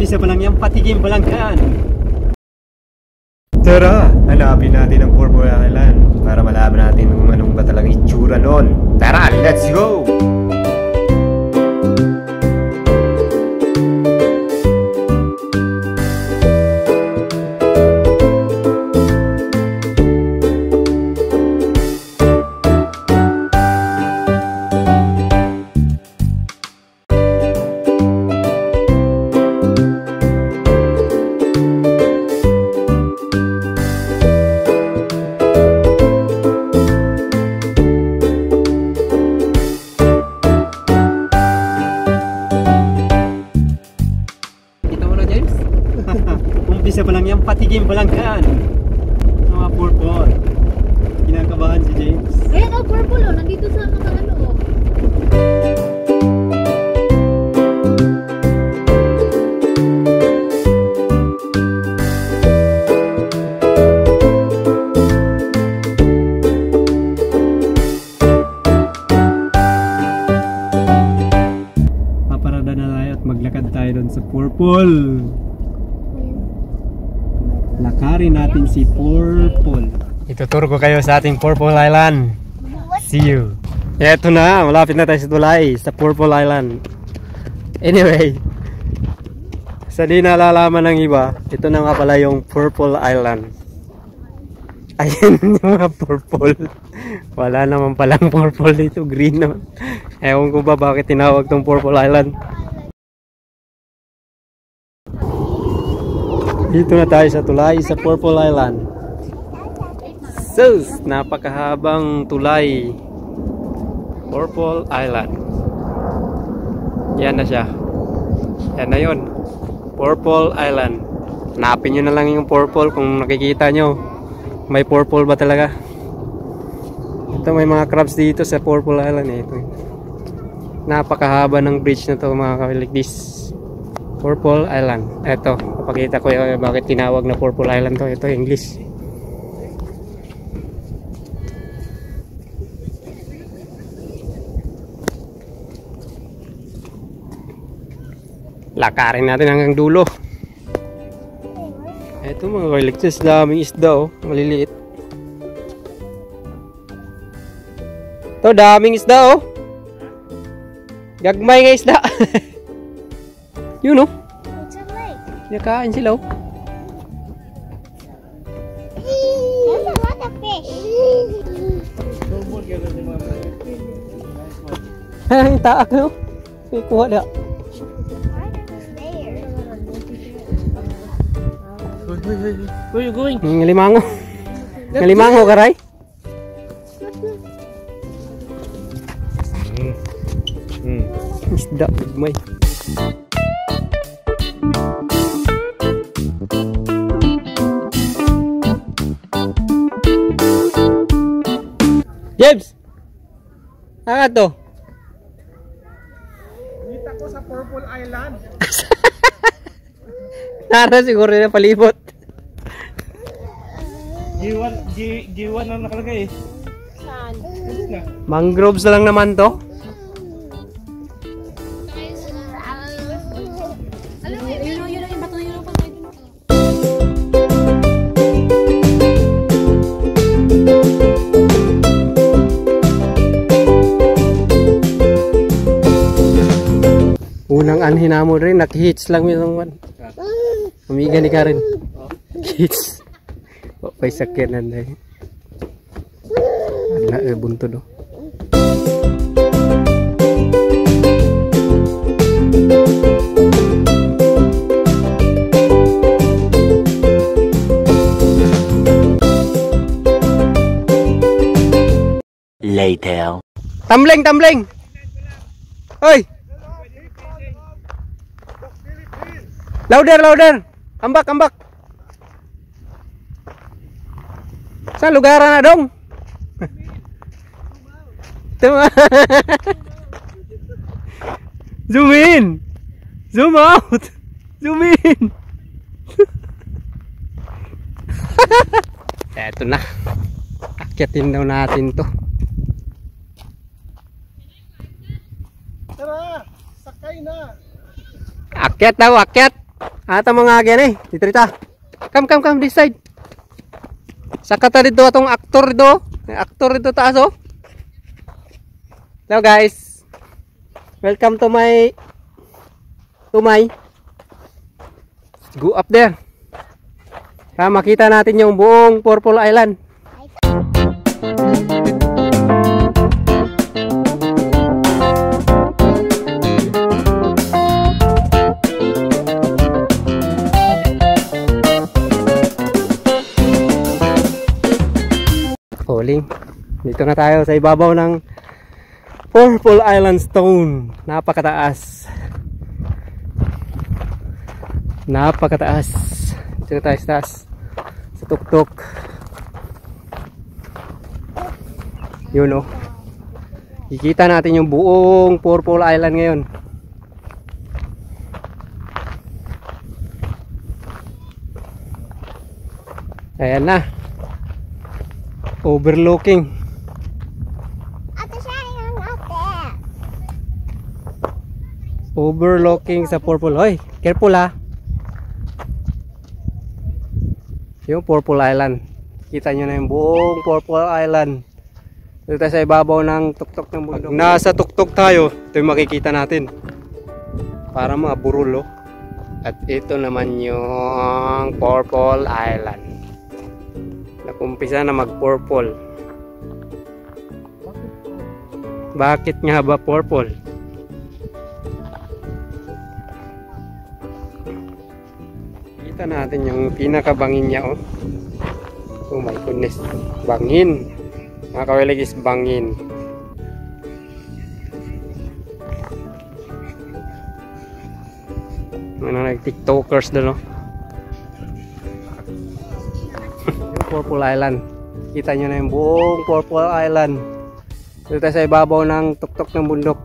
Umpisa pa lang yan, patigim pa lang yan. Tara, hanapin natin ang Purple Island para malaman natin kung anong ba talaga itsura nun. Tara, let's go! Umpisa pa lang yan, patigim pa lang yan. Mga purple. Kinakabahan si James. Ayan o, purple o. Nandito sa mga ano o. Paparada na tayo at maglakad tayo doon sa purple. Lakarin natin si Purple. Ituturo ko kayo sa ating Purple Island. See you. Eto na, malapit na tayo sa tulay sa Purple Island. Anyway, sa di nalalaman ng iba, ito na nga pala yung Purple Island. Ayan yung mga purple. Wala naman palang purple dito, green naman. Ewan ko ba bakit tinawag tong Purple Island. Dito na tayo sa tulay sa Purple Island. Sus, napakahabang tulay. Purple Island. Yan na siya. Yan na yun. Purple Island. Hanapin nyo na lang yung purple kung nakikita nyo. May purple ba talaga? Ito, may mga crabs dito sa Purple Island. Ito. Napakahaba ng bridge na to mga kawilik. This Purple Island. Ito, papakita ko yung bakit tinawag na Purple Island to. Ito, English. Lakarin natin hanggang dulo. Ito mga kaligtas, daming isda oh, maliliit. Ito, daming isda oh. Gagmay nga isda. Yun oh. It's a lake. Nakain sila oh. There's a lot of fish. Ang taak no. May kuha na. Where are you going? Ngalimango. Ngalimango karay. Isda gagmay. James! Ano to? Kita ko sa Purple Island. Nara siguro na palibot. G1 na nakalagay eh. Saan? Mangroves na lang naman to. Alam mo, yun yung bato na yun. Unang anhin mo rin, nakihits lang yung one. Umiga ni Karen. Hits. O, pa'y sakyanan na yun. Ala, buntod o. Later. Tumbling, tumbling! Hoy! Louder, louder! Ambak, ambak! Sa lugaran na dong? Zoom in! Zoom out! Zoom in! Eto na. Akyatin daw natin to. Tara, sakay na. Akyat daw, akyat! Ata mga agyan eh. Dito rita. Come this side. Sakata dito atong aktor dito. Aktor dito taas oh. Hello guys. Welcome to my go up there. Makita natin yung buong Purple Island. Falling. Dito na tayo sa ibabaw ng Purple Island Stone. Napakataas. Napakataas. Dito na tayo sa taas. Sa tuktok. Yun oh. Kikita natin yung buong Purple Island ngayon. Ayan na. Overlooking. Overlooking sa Purple. Hoy, careful ha. Yung Purple Island. Kita nyo na yung buong Purple Island. Dito tayo sa ibabaw ng tuktok ng bundok. Nasa tuktok tayo, ito yung makikita natin. Para mga burul oh. At ito naman yung Purple Island. Nakumpisa na mag-purple. Bakit nga ba purple? Kita natin yung pinakabangin niya oh. Oh my goodness. Bangin. Mga kawiligis, bangin. Mga nag-tiktokers doon oh. Purple Island. Kita nyo na yung buong Purple Island. Dito tayo sa ibabaw ng tuktok ng bundok.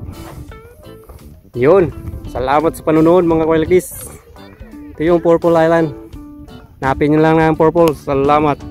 Yun. Salamat sa panonood mga kawiligis. Ito yung Purple Island. Napin nyo lang na yung purple. Salamat.